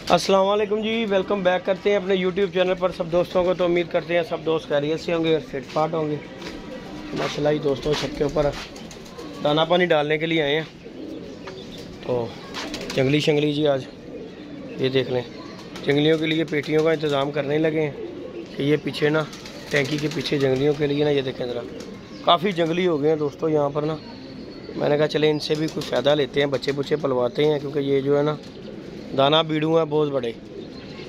अस्सलाम वालेकुम जी, welcome back करते हैं अपने YouTube चैनल पर सब दोस्तों को। तो उम्मीद करते हैं सब दोस्त खैरियत से होंगे और फिट फाट होंगे माशाल्लाह ही। दोस्तों छत के ऊपर दाना पानी डालने के लिए आए हैं। तो जंगली शंगली जी आज ये देख लें, जंगलियों के लिए पेटियों का इंतज़ाम करने लगे हैं कि ये पीछे ना टैंकी के पीछे जंगलियों के लिए ना, ये देखें ज़रा काफ़ी जंगली हो गए हैं दोस्तों यहाँ पर ना। मैंने कहा चले इनसे भी कुछ फ़ायदा लेते हैं, बच्चे बुच्चे पलवाते हैं, क्योंकि ये जो है ना दाना बीड़ू हैं बहुत बड़े।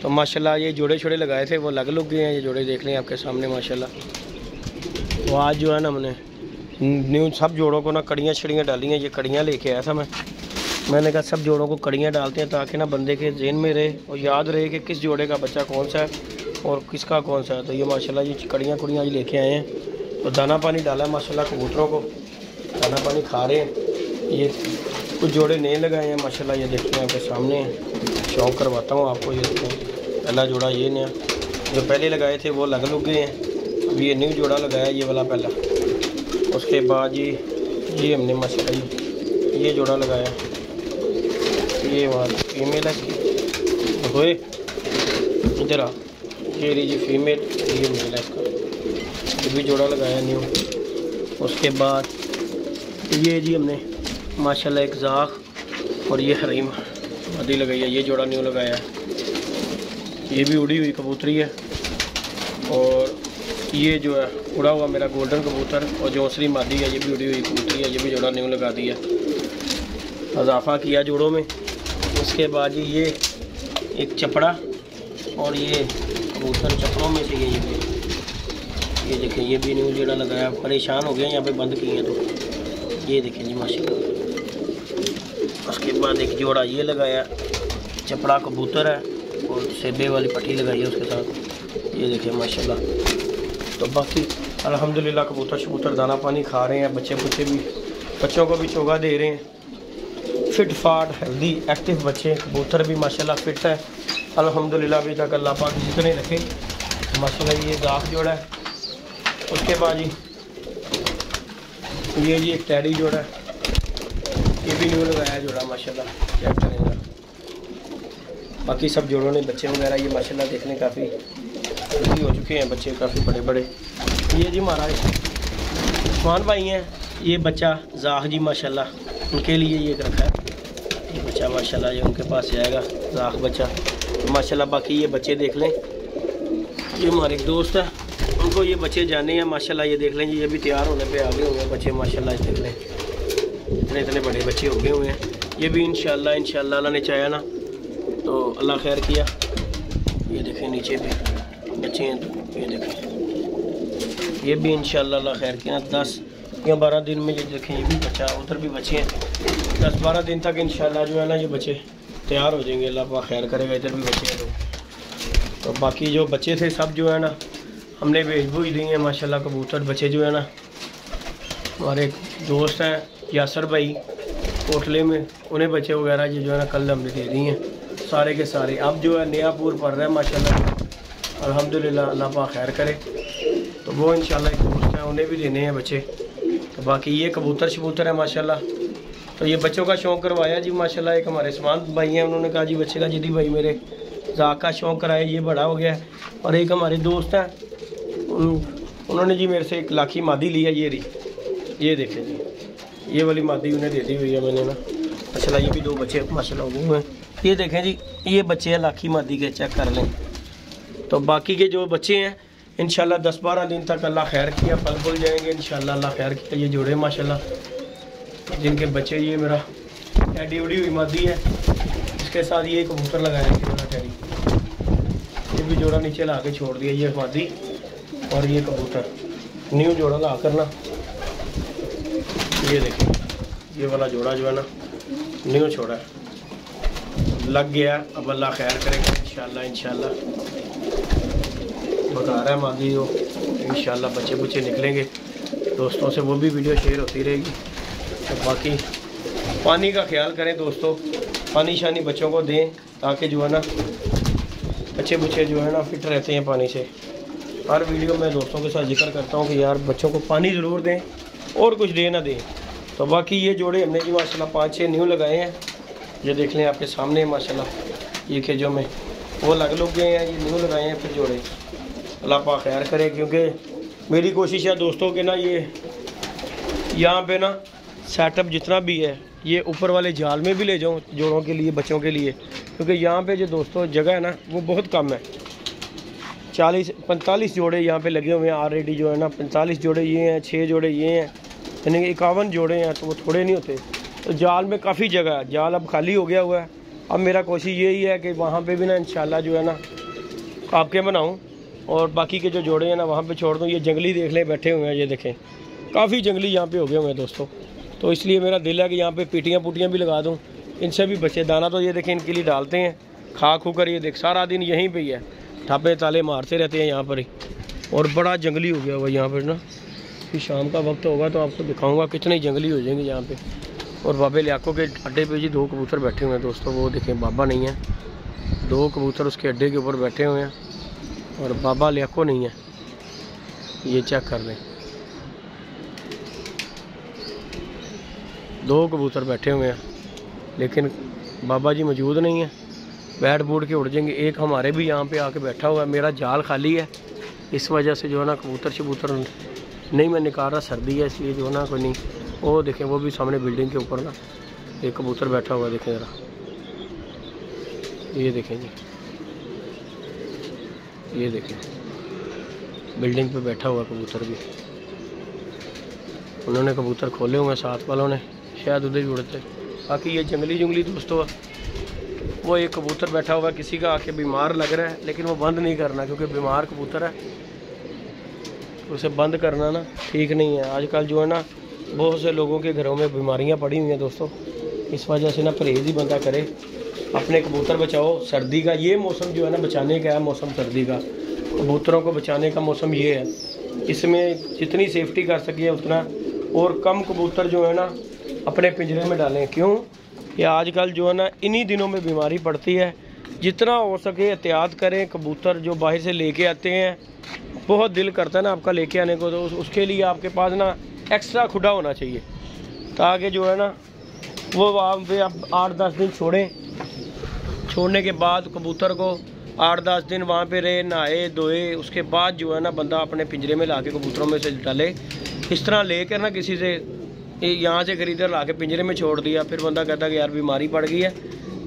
तो माशाल्लाह ये जोड़े छोड़े लगाए थे वो लग गए हैं। ये जोड़े देख लें आपके सामने माशाल्लाह। तो आज जो है ना हमने न्यू सब जोड़ों को ना कड़ियाँ छड़ियाँ डाली हैं। ये कड़ियाँ लेके आया था मैंने कहा सब जोड़ों को कड़ियाँ डालते हैं ताकि ना बंदे के जेहन में रहे और याद रहे कि किस जोड़े का बच्चा कौन सा है और किसका कौन सा है। तो ये माशाल्लाह ये कड़ियाँ कुड़ियाँ आज लेके आए हैं। तो दाना पानी डाला है माशाल्लाह, कबूतरों को दाना पानी खा रहे हैं। ये कुछ जोड़े नए लगाए हैं माशाल्लाह, ये देखते हैं आपके सामने। शौक करवाता हूँ आपको। ये देखें पहला जोड़ा ये नया, जो पहले लगाए थे वो लग गए हैं। अभी ये न्यू जोड़ा लगाया ये वाला पहला। उसके बाद ये हमने माशाल्लाह ये जोड़ा लगाया। ये वहाँ फीमेल है इसकी, होए इधर आ, ये लीजिए फीमेल, ये मेल है इसका। ये भी जोड़ा लगाया न्यू। उसके बाद ये जी हमने माशाल्लाह एक जाख और ये हरीम आदि लगाई है। ये जोड़ा न्यू लगाया है। ये भी उड़ी हुई कबूतरी है। और ये जो है उड़ा हुआ मेरा गोल्डन कबूतर और जोसरी मादी है, ये भी उड़ी हुई कबूतरी है। ये भी जोड़ा न्यू लगा दिया, इजाफा किया जोड़ों में। उसके बाद ये एक चपड़ा और ये कबूतर चपड़ों में से ये देखें ये भी न्यू जोड़ा लगाया। परेशान हो गए यहाँ पे बंद किए हैं। तो ये देखें जी माशाल्लाह। उसके बाद एक जोड़ा ये लगाया, चपड़ा कबूतर है और सेबे वाली पट्टी लगाई है उसके साथ। ये देखें माशाल्लाह। तो बाकी अल्हम्दुलिल्लाह कबूतर शबूतर दाना पानी खा रहे हैं। बच्चों को भी चोगा दे रहे हैं। फिट फाट हेल्दी एक्टिव बच्चे, कबूतर भी माशाल्लाह फिट है अल्हम्दुलिल्लाह। अभी तक अल्लाह पाक जितने रखे माशाल्लाह। ये दाख जोड़ा है। उसके बाद ये जी एक टैडी जोड़ा है, ये भी न्यू लगाया जोड़ा माशाल्लाह। क्या करेंगे बाकी सब जोड़ों ने बच्चे वगैरह ये माशाल्लाह देखने काफ़ी जल्दी हो चुके हैं बच्चे, काफ़ी बड़े बड़े। ये जी हमारा उस्मान भाई हैं, ये बच्चा जाख जी माशाल्लाह, उनके लिए ये रखा है ये बच्चा माशाल्लाह। ये उनके पास जाएगा जाख बच्चा तो माशाल्लाह। बाकी ये बच्चे देख लें, ये हमारे एक दोस्त है उनको ये बच्चे जाने हैं माशाल्लाह। ये देख लें जी, ये भी तैयार होने पे आगे हुए हैं बच्चे माशाल्लाह। देख लें इतने बड़े बच्चे हो गए हुए हैं। ये भी इंशाल्लाह अल्लाह ने चाहा ना तो अल्लाह खैर किया। ये देखें नीचे भी बच्चे हैं, तो ये देखें ये भी इंशाल्लाह अल्लाह खैर किया। 10 या 12 दिन में ये देखें ये भी बच्चा, उधर भी बच्चे हैं। 10-12 दिन तक इंशाल्लाह जो है ना ये बच्चे तैयार हो जाएंगे, अल्लाह पाक खैर करेगा। इधर भी बच्चे हैं। तो बाकी जो बच्चे थे सब जो है ना हमने भेज भूज दिए हैं माशाल्लाह। कबूतर बच्चे जो है ना हमारे एक दोस्त हैं यासर भाई कोटले में, उन्हें बच्चे वगैरह ये जो है ना कल हमने दे दिए हैं सारे के सारे। अब जो है नया पूर पड़ रहा है माशाल्लाह अल्हम्दुलिल्लाह, अल्लाह पाक खैर करे। तो वो इंशाल्लाह एक दोस्त हैं उन्हें भी देने हैं बच्चे। तो बाकी ये कबूतर शबूतर है माशाल्लाह। तो ये बच्चों का शौक़ करवाया जी माशाल्लाह। एक हमारे समान भाई हैं, उन्होंने कहा जी बच्चे का जिदी भाई मेरे जाक का शौक़ कराया, ये बड़ा हो गया है। और एक हमारे दोस्त हैं उन्होंने जी मेरे से एक लाखी मादी लिया। ये देखें जी ये वाली मादी उन्हें दे दी हुई है मैंने ना माशाल्लाह। ये भी 2 बच्चे माशाल्लाह हो गए हैं। ये देखें जी ये बच्चे हैं लाखी मादी के, चेक कर लें। तो बाकी के जो बच्चे हैं इंशाल्लाह 10-12 दिन तक अल्लाह खैर किया फल फूल जाएंगे इंशाल्लाह, अल्लाह खैर किया। ये जोड़े माशाल्लाह जिनके बच्चे, ये मेरा टैडी उड़ी हुई मादी है, इसके साथ ये कबूतर लगाया है मेरा टैडी। ये भी जोड़ा नीचे ला के छोड़ दिया, ये मादी और ये कबूतर न्यू जोड़ा ला कर ना। ये देखिए ये वाला जोड़ा जो है ना न्यू छोड़ा है, लग गया। अब अल्लाह खैर करेगा इंशाल्लाह बता रहा है मादी हो इंशाल्लाह बच्चे बुच्चे निकलेंगे। दोस्तों से वो भी वीडियो शेयर होती रहेगी। तो बाकी पानी का ख्याल करें दोस्तों, पानी शानी बच्चों को दें ताकि जो है ना बच्चे बुच्चे जो है ना फिट रहते हैं पानी से। हर वीडियो में दोस्तों के साथ जिक्र करता हूँ कि यार बच्चों को पानी ज़रूर दें और कुछ दे ना दें। तो बाकी ये जोड़े हमने जी माशाल्लाह 5-6 न्यू लगाए हैं। ये देख लें आपके सामने माशाल्लाह। ये खेजों में, वो लग गए हैं, ये न्यू लगाए हैं फिर जोड़े। अल्लाह पाक खैर करे, क्योंकि मेरी कोशिश है दोस्तों के ना ये यहाँ पे ना सेटअप जितना भी है ये ऊपर वाले जाल में भी ले जाऊँ जोड़ों के लिए, बच्चों के लिए, क्योंकि यहाँ पे जो दोस्तों जगह है ना वो बहुत कम है। 40-45 जोड़े यहाँ पे लगे हुए हैं ऑलरेडी जो है ना, 45 जोड़े ये हैं, 6 जोड़े ये हैं, यानी कि 51 जोड़े हैं, तो वो थोड़े नहीं होते। तो जाल में काफ़ी जगह है, जाल अब खाली हो गया हुआ है। अब मेरा कोशिश यही है कि वहाँ पे भी ना इंशाल्लाह जो है ना आपके बनाऊँ और बाकी के जो जोड़े हैं ना वहाँ पे छोड़ दूँ। ये जंगली देख लें बैठे हुए हैं, ये देखें काफ़ी जंगली यहाँ पे हो गए हुए हैं दोस्तों। तो इसलिए मेरा दिल है कि यहाँ पे पीटियाँ पुटियाँ भी लगा दूँ, इनसे भी बचे। दाना तो ये देखें इनके लिए डालते हैं, खा खू कर ये देख सारा दिन यहीं पे ही है, ठापे ताले मारते रहते हैं यहाँ पर ही। और बड़ा जंगली हो गया हुआ यहाँ पर ना, फिर शाम का वक्त होगा तो आपको दिखाऊँगा कितने जंगली हो जाएंगे यहाँ पे। और बाबे लियाको के अड्डे पे जी 2 कबूतर बैठे हुए हैं दोस्तों, वो देखें बाबा नहीं है, 2 कबूतर उसके अड्डे के ऊपर बैठे हुए हैं और बाबा लियाको नहीं है। ये चेक कर लें, 2 कबूतर बैठे हुए हैं लेकिन बाबा जी मौजूद नहीं है, बैठ बूट के उड़ जाएंगे। एक हमारे भी यहाँ पे आके बैठा हुआ है, मेरा जाल खाली है, इस वजह से जो है ना कबूतर शबूतर नहीं मैं निकाल रहा, सर्दी है इसलिए जो है ना कोई नहीं। वो देखें वो भी सामने बिल्डिंग के ऊपर ना एक कबूतर बैठा हुआ है, देखें ज़रा, ये देखें जी, ये देखें बिल्डिंग पे बैठा हुआ कबूतर भी। उन्होंने कबूतर खोले हुए हैं साथ वालों ने, शायद उधर ही उड़ते। बाकी ये जंगली दोस्तों वो एक कबूतर बैठा हुआ है, किसी का आके बीमार लग रहा है लेकिन वो बंद नहीं करना, क्योंकि बीमार कबूतर है उसे बंद करना ना ठीक नहीं है। आजकल जो है ना बहुत से लोगों के घरों में बीमारियां पड़ी हुई हैं दोस्तों, इस वजह से ना परहेज़ ही बंदा करे, अपने कबूतर बचाओ। सर्दी का ये मौसम जो है ना बचाने का है, मौसम सर्दी का, कबूतरों को बचाने का मौसम ये है। इसमें जितनी सेफ्टी कर सके उतना, और कम कबूतर जो है ना अपने पिंजरे में डालें। क्यों? या आजकल जो है ना इन्हीं दिनों में बीमारी पड़ती है, जितना हो सके एहतियात करें। कबूतर जो बाहर से लेके आते हैं, बहुत दिल करता है ना आपका लेके आने को, तो उसके लिए आपके पास ना एक्स्ट्रा खुदा होना चाहिए, ताकि जो है ना वो वहाँ पे आप 8-10 दिन छोड़ें। छोड़ने के बाद कबूतर को 8-10 दिन वहाँ पे रहे, नहाए धोए, उसके बाद जो है ना बंदा अपने पिंजरे में ला के कबूतरों में से डाले। इस तरह लेकर ना किसी से यहाँ से खरीदकर ला के पिंजरे में छोड़ दिया, फिर बंदा कहता कि यार बीमारी पड़ गई है।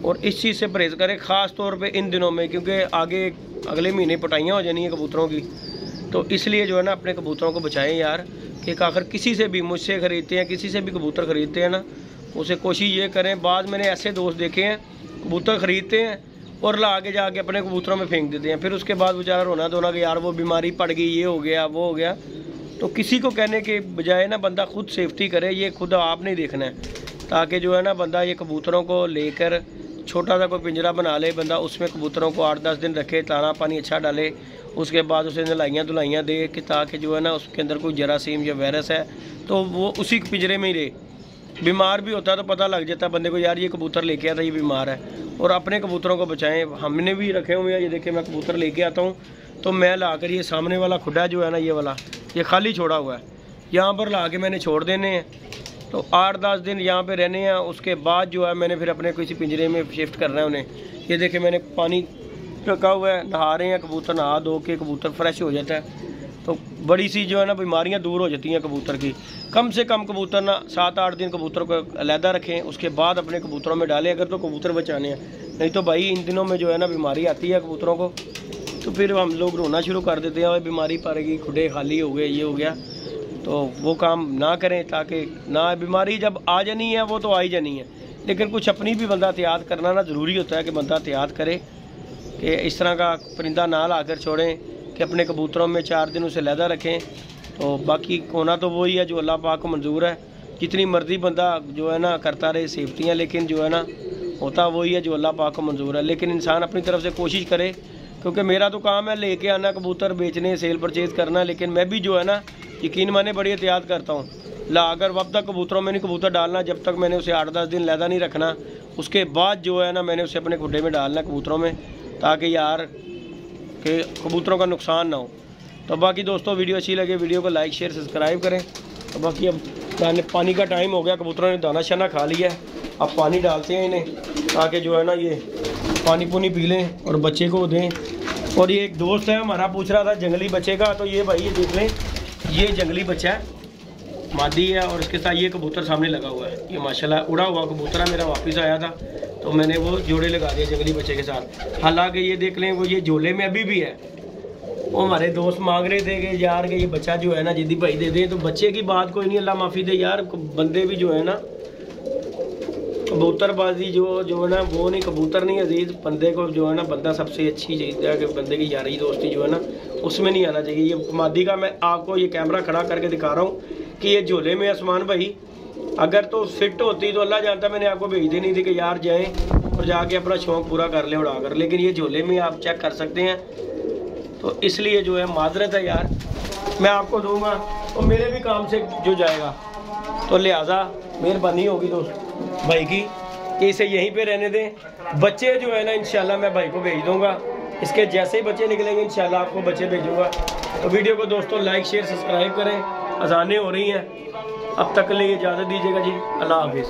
और इस चीज़ से परहेज़ करें ख़ास तौर पे इन दिनों में, क्योंकि आगे अगले महीने पटाइयाँ हो जानी है कबूतरों की। तो इसलिए जो है ना अपने कबूतरों को बचाएं यार, कि आखिर किसी से भी, मुझसे ख़रीदते हैं, किसी से भी कबूतर ख़रीदते हैं ना, उसे कोशिश ये करें। बाद मैंने ऐसे दोस्त देखे हैं कबूतर ख़रीदते हैं और ला के जाके अपने कबूतरों में फेंक देते हैं, फिर उसके बाद बेचारा रोना धोना कि यार वो बीमारी पड़ गई, ये हो गया वो हो गया। तो किसी को कहने के बजाय ना बंदा खुद सेफ्टी करे, ये खुद आप नहीं देखना है, ताकि जो है ना बंदा ये कबूतरों को लेकर छोटा सा कोई पिंजरा बना ले बंदा, उसमें कबूतरों को 8-10 दिन रखे, दाना पानी अच्छा डाले, उसके बाद उसे नलाइयाँ धुलाइयाँ दे, कि ताकि जो है ना उसके अंदर कोई जरासीम या वायरस है तो वो उसी पिंजरे में ही रहे। बीमार भी होता है तो पता लग जाता है बंदे को, यार ये कबूतर लेके आया था, ये बीमार है। और अपने कबूतरों को बचाएं। हमने भी रखे हुए हैं, ये देखिए मैं कबूतर लेके आता हूँ तो मैं ला कर, ये सामने वाला खुडा जो है ना ये वाला, ये खाली छोड़ा हुआ है, यहाँ पर ला के मैंने छोड़ देने हैं। तो 8-10 दिन यहाँ पे रहने हैं, उसके बाद जो है मैंने फिर अपने किसी पिंजरे में शिफ्ट करना है उन्हें। ये देखे मैंने पानी रखा हुआ है, नहा रहे हैं कबूतर, नहा धो के कबूतर फ्रेश हो जाता है, तो बड़ी सी जो है ना बीमारियाँ दूर हो जाती हैं कबूतर की। कम से कम कबूतर ना 7-8 दिन कबूतर को अलहदा रखें, उसके बाद अपने कबूतरों में डालें अगर तो कबूतर बचाने हैं। नहीं तो भाई इन दिनों में जो है ना बीमारी आती है कबूतरों को, तो फिर हम लोग रोना शुरू कर देते हैं, बीमारी पड़ेगी, खुडे खाली हो गए, ये हो गया। तो वो काम ना करें, ताकि ना बीमारी जब आ जानी है वो तो आ ही जानी है, लेकिन कुछ अपनी भी बंदा एहतियात करना ना ज़रूरी होता है, कि बंदा एहतियात करे कि इस तरह का परिंदा ना ला कर छोड़ें, कि अपने कबूतरों में 4 दिन उसे लहदा रखें। तो बाकी होना तो वही है जो अल्लाह पाक को मंजूर है, जितनी मर्जी बंदा जो है ना करता रहे सेफ्टियाँ, लेकिन जो है ना होता वही है जो अल्लाह पाक को मंजूर है। लेकिन इंसान अपनी तरफ से कोशिश करे, क्योंकि मेरा तो काम है लेके आना कबूतर, बेचने, सेल परचेज़ करना, लेकिन मैं भी जो है ना यकीन माने बड़ी एहतियात करता हूँ। ला अगर वब तक कबूतरों में नहीं कबूतर डालना जब तक मैंने उसे 8-10 दिन लहदा नहीं रखना, उसके बाद जो है ना मैंने उसे अपने खुडे में डालना कबूतरों में, ताकि यार कि कबूतरों का नुकसान ना हो। तो बाकी दोस्तों वीडियो अच्छी लगे वीडियो को लाइक शेयर सब्सक्राइब करें। तो बाकी अब पानी का टाइम हो गया, कबूतरों ने दाना शाना खा लिया है, अब पानी डालते हैं इन्हें, ताकि जो है ना ये पानी पुनी पी लें और बच्चे को दें। और ये एक दोस्त है हमारा पूछ रहा था जंगली बच्चे का, तो ये भाई ये देख लें, ये जंगली बच्चा है, मादी है, और इसके साथ ये कबूतर सामने लगा हुआ है। ये माशाल्लाह उड़ा हुआ कबूतर है, मेरा वापस आया था तो मैंने वो जोड़े लगा दिए जंगली बच्चे के साथ। हालांकि ये देख लें वो ये झोले में अभी भी है। वो हमारे दोस्त मांग रहे थे कि यार कि ये बच्चा जो है ना जिद्दी भाई दे दें, तो बच्चे की बात कोई नहीं, अल्लाह माफ़ी दे यार। बंदे भी जो है ना कबूतरबाजी जो है ना वो नहीं, कबूतर नहीं अजीज़, बंदे को जो है ना, बंदा सबसे अच्छी चीज़ है कि बंदे की यारी दोस्ती जो है ना उसमें नहीं आना चाहिए। ये मादी का मैं आपको ये कैमरा खड़ा करके दिखा रहा हूँ कि ये झोले में आसमान भाई, अगर तो फिट होती तो अल्लाह जानता मैंने आपको भेज देनी थी कि यार जाएँ और जाके अपना शौक़ पूरा कर ले उड़ा कर, लेकिन ये झोले में आप चेक कर सकते हैं। तो इसलिए जो है माजरत है यार, मैं आपको दूंगा तो मेरे भी काम से जो जाएगा, तो लिहाजा मेहरबानी होगी दोस्त भाई की कि इसे यहीं पे रहने दें। बच्चे जो है ना इंशाल्लाह मैं भाई को भेज दूंगा, इसके जैसे ही बच्चे निकलेंगे इंशाल्लाह आपको बच्चे भेजूंगा। तो वीडियो को दोस्तों लाइक शेयर सब्सक्राइब करें। अजानें हो रही हैं, अब तक के लिए इजाज़त दीजिएगा जी, अल्लाह हाफिज़।